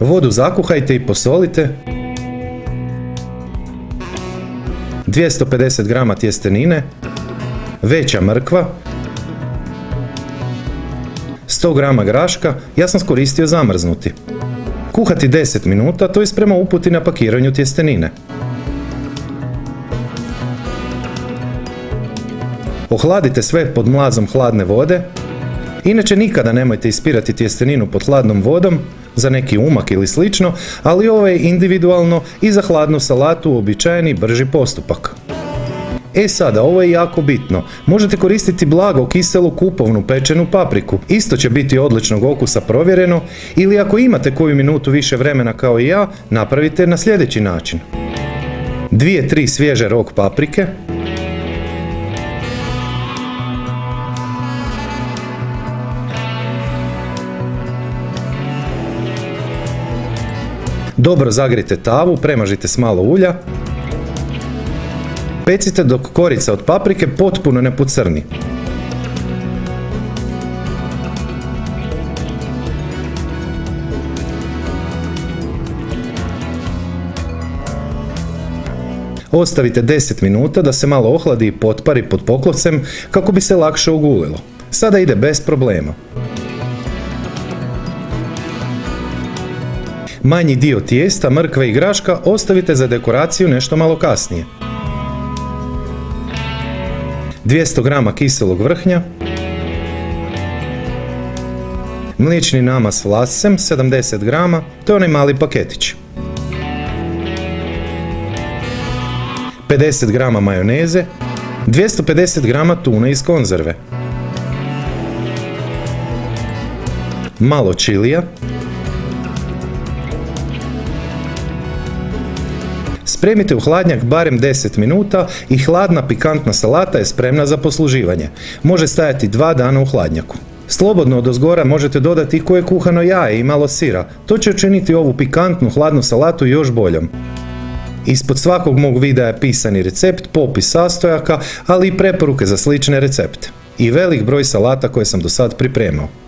Vodu zakuhajte i posolite. 250 g tjestenine, veća mrkva, 100 g graška, ja sam koristio zamrznuti. Kuhati 10 minuta, to je prema uputi na pakiranju tjestenine. Ohladite sve pod mlazom hladne vode. Inače nikada nemojte ispirati tjesteninu pod hladnom vodom, za neki umak ili slično, ali ovo je individualno i za hladnu salatu uobičajeni brži postupak. Sada, ovo je jako bitno. Možete koristiti blago kiselu kupovnu pečenu papriku. Isto će biti odličnog okusa, provjereno, ili ako imate koju minutu više vremena kao i ja, napravite na sljedeći način. 2-3 svježe rok paprike, dobro zagrijte tavu, premažite s malo ulja. Pecite dok korica od paprike potpuno ne pocrni. Ostavite 10 minuta da se malo ohladi i potpari pod poklovcem kako bi se lakše ogulilo. Sada ide bez problema. Manji dio tijesta, mrkve i graška ostavite za dekoraciju nešto malo kasnije. 200 g kiselog vrhnja, mliječni namaz s vlascem 70 g, to je onaj mali paketić, 50 g majoneze, 250 g tune iz konzerve, malo čilija, spremite u hladnjak barem 10 minuta i hladna pikantna salata je spremna za posluživanje. Može stajati 2 dana u hladnjaku. Slobodno odozgora možete dodati i koje kuhano jaje i malo sira. To će učiniti ovu pikantnu hladnu salatu još boljom. Ispod svakog mog videa je pisani recept, popis sastojaka, ali i preporuke za slične recepte. I velik broj salata koje sam do sad pripremao.